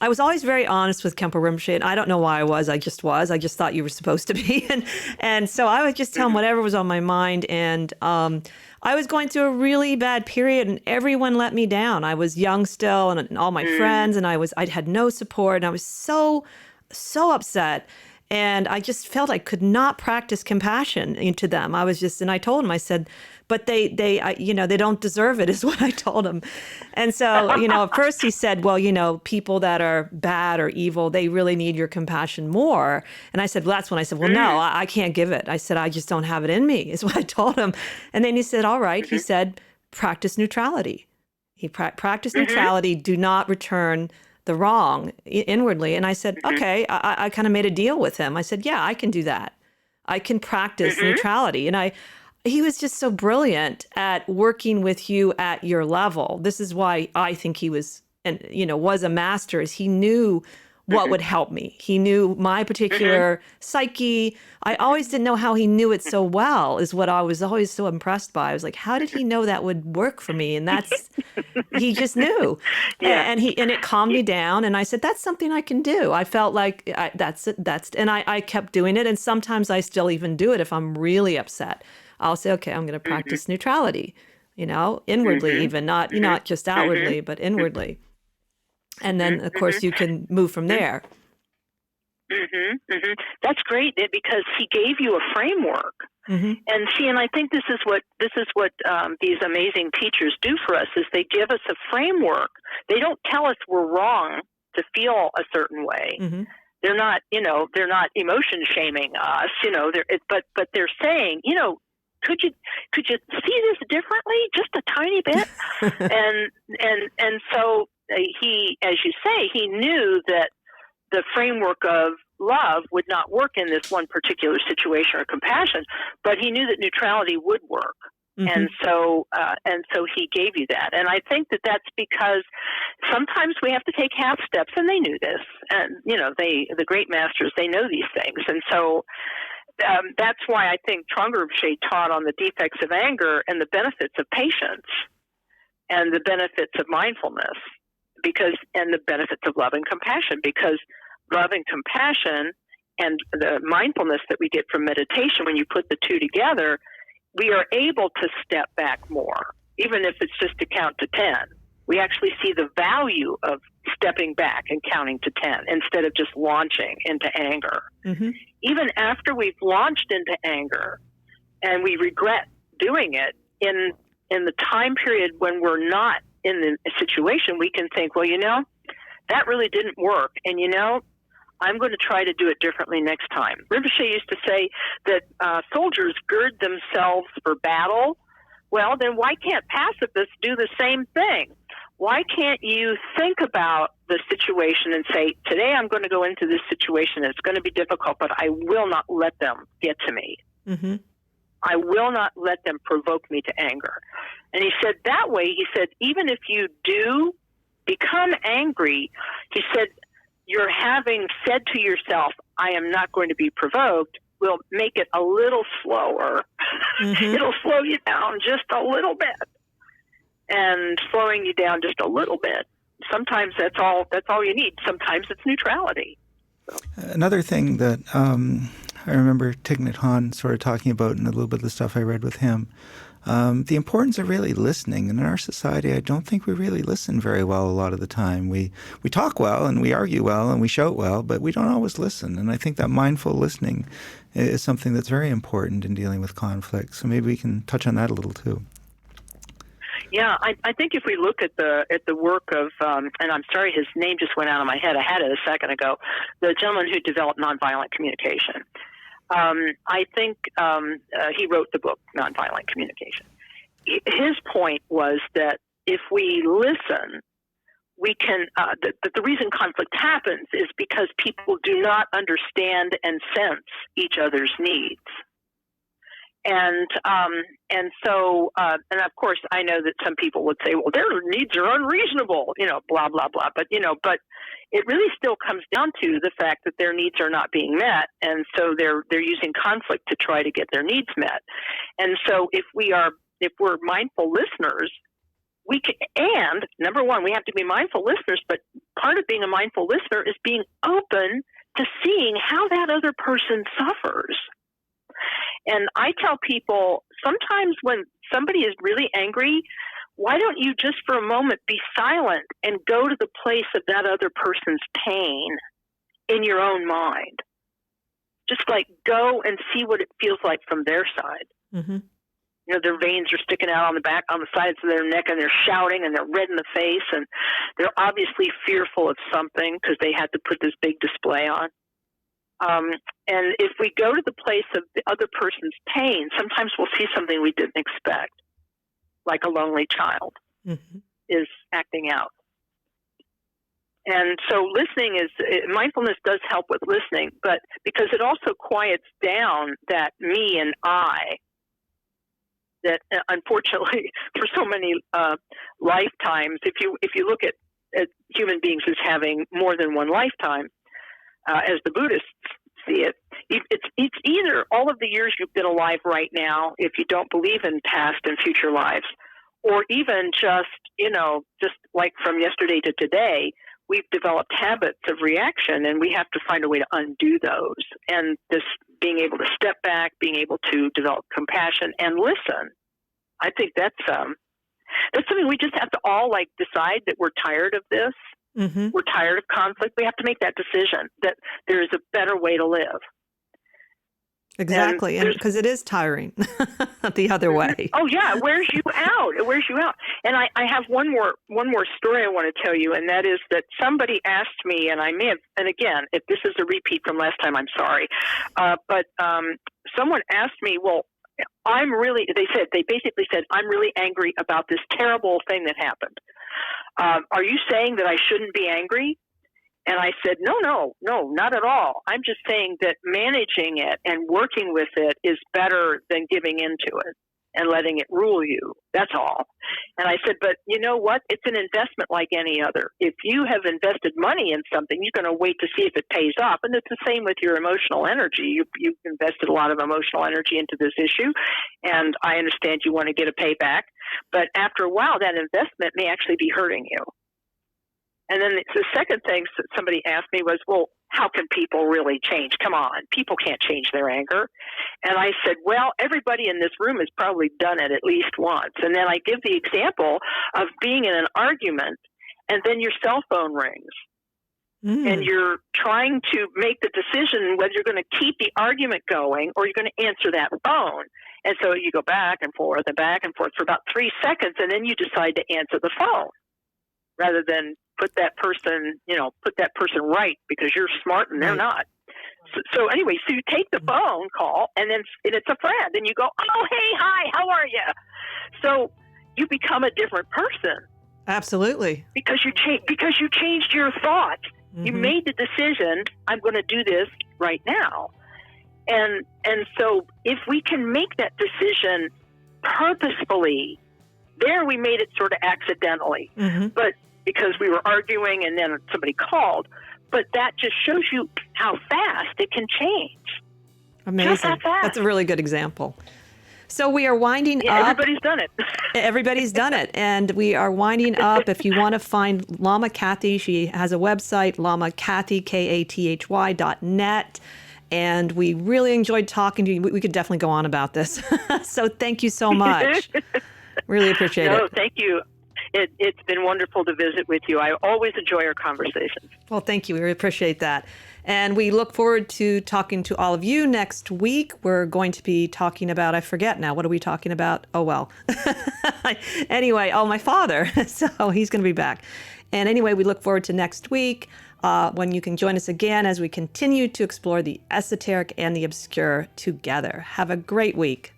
I was always very honest with Khenpo Rinpoche, and I don't know why I was. I just thought you were supposed to be. And so I would just tell him whatever was on my mind. And I was going through a really bad period, and everyone let me down. I was young still, and all my friends, and I had no support, and I was so upset. And I just felt I could not practice compassion into them. And I told him, I said, but they don't deserve it, is what I told him. And so, at first he said, well, people that are bad or evil, they really need your compassion more. And I said, well, that's when I said, well, no, I can't give it. I said, I just don't have it in me, is what I told him. And then he said, all right. He said, practice neutrality. He practice neutrality, do not return the wrong inwardly. And I said, okay, I kind of made a deal with him. I said, yeah, I can do that. I can practice neutrality. And he was just so brilliant at working with you at your level. This is why I think he was a master, is he knew what would help me. He knew my particular psyche. I always didn't know how he knew it so well, is what I was always so impressed by. I was like, how did he know that would work for me? And he just knew. Yeah. And it calmed me down. And I said, that's something I can do. I felt like that's it. And I kept doing it. And sometimes I still even do it if I'm really upset. I'll say, okay, I'm going to practice neutrality, inwardly even, not just outwardly, but inwardly. And then, of course, you can move from there. That's great, because he gave you a framework. And I think this is what these amazing teachers do for us, is they give us a framework. They don't tell us we're wrong to feel a certain way. They're not emotion shaming us, but they're saying, could you see this differently, just a tiny bit? and so he, as you say, he knew that the framework of love would not work in this one particular situation or compassion, but he knew that neutrality would work. And so he gave you that. And I think that that's because sometimes we have to take half steps, and they knew this. And, the great masters, they know these things. And so that's why I think Trungpa Rinpoche taught on the defects of anger and the benefits of patience and the benefits of mindfulness, and the benefits of love and compassion, because love and compassion and the mindfulness that we get from meditation, when you put the two together, we are able to step back more, even if it's just to count to 10. We actually see the value of stepping back and counting to 10 instead of just launching into anger. Even after we've launched into anger and we regret doing it, in the time period when we're not in the situation, we can think, well, that really didn't work. And, I'm going to try to do it differently next time. Rinpoche used to say that soldiers gird themselves for battle. Well, then why can't pacifists do the same thing? why can't you think about the situation and say, today I'm going to go into this situation. It's going to be difficult, but I will not let them get to me. Mm-hmm. I will not let them provoke me to anger. And he said that way, he said, even if you do become angry, he said, you're having said to yourself, I am not going to be provoked, will make it a little slower. Mm-hmm. It'll slow you down just a little bit. And slowing you down just a little bit, sometimes that's all you need. Sometimes it's neutrality. Another thing that I remember Thich Nhat Hanh sort of talking about in a little bit of the stuff I read with him, the importance of really listening. And in our society, I don't think we really listen very well a lot of the time. We talk well and we argue well and we shout well, but we don't always listen. And I think that mindful listening is something that's very important in dealing with conflict. So maybe we can touch on that a little too. Yeah, I think if we look at the work of, and I'm sorry, his name just went out of my head. I had it a second ago. The gentleman who developed nonviolent communication. I think he wrote the book Nonviolent Communication. His point was that if we listen, we can. The reason conflict happens is because people do not understand and sense each other's needs. And so, and of course, I know that some people would say, well, their needs are unreasonable, blah, blah, blah. But it really still comes down to the fact that their needs are not being met. And so they're using conflict to try to get their needs met. And so if we're mindful listeners, we can, and number one, we have to be mindful listeners, but part of being a mindful listener is being open to seeing how that other person suffers. And I tell people, sometimes when somebody is really angry, why don't you just for a moment be silent and go to the place of that other person's pain in your own mind? Just like go and see what it feels like from their side. Mm-hmm. Their veins are sticking out on the sides of their neck, and they're shouting, and they're red in the face, and they're obviously fearful of something because they had to put this big display on. And if we go to the place of the other person's pain, sometimes we'll see something we didn't expect, like a lonely child Mm-hmm. is acting out. And so mindfulness does help with listening, but because it also quiets down that me and I, that unfortunately for so many lifetimes, if you look at human beings as having more than one lifetime, as the Buddhists see it, it's either all of the years you've been alive right now, if you don't believe in past and future lives, or even just like from yesterday to today, we've developed habits of reaction, and we have to find a way to undo those. And this being able to step back, being able to develop compassion and listen, I think that's something we just have to all decide that we're tired of this. Mm-hmm. We're tired of conflict. We have to make that decision that there is a better way to live. Exactly, and because it is tiring the other way. Oh yeah, it wears you out. It wears you out. And I have one more story I want to tell you, and that is that somebody asked me, and I may have, and again, if this is a repeat from last time, I'm sorry, but someone asked me, well, they basically said, I'm really angry about this terrible thing that happened. Are you saying that I shouldn't be angry? And I said, no, not at all. I'm just saying that managing it and working with it is better than giving into it and letting it rule you. That's all. And I said, but you know what? It's an investment like any other. If you have invested money in something, you're going to wait to see if it pays off. And it's the same with your emotional energy. You've invested a lot of emotional energy into this issue, and I understand you want to get a payback. But after a while, that investment may actually be hurting you. And then the second thing somebody asked me was, well, how can people really change? Come on, people can't change their anger. And I said, well, everybody in this room has probably done it at least once. And then I give the example of being in an argument, and then your cell phone rings. And you're trying to make the decision whether you're going to keep the argument going or you're going to answer that phone. And so you go back and forth for about 3 seconds, and then you decide to answer the phone rather than put that person right because you're smart and they're not. So anyway, so you take the phone call, and it's a friend, and you go, oh, hey, hi, how are you? So you become a different person. Absolutely. Because you changed your thought. You made the decision, I'm going to do this right now. And so if we can make that decision purposefully, there we made it sort of accidentally, but because we were arguing and then somebody called, but that just shows you how fast it can change. Amazing. Just that fast. That's a really good example. So we are winding up. Everybody's done it. Everybody's done it. And we are winding up. If you want to find Lama Kathy, she has a website, lamakathy.net. And we really enjoyed talking to you. We could definitely go on about this. So thank you so much. Really appreciate it. No, thank you. It's been wonderful to visit with you. I always enjoy our conversations. Well, thank you. We really appreciate that. And we look forward to talking to all of you next week. We're going to be talking about, I forget now, what are we talking about? Oh, well. Anyway, my father. So he's going to be back. And anyway, we look forward to next week when you can join us again as we continue to explore the esoteric and the obscure together. Have a great week.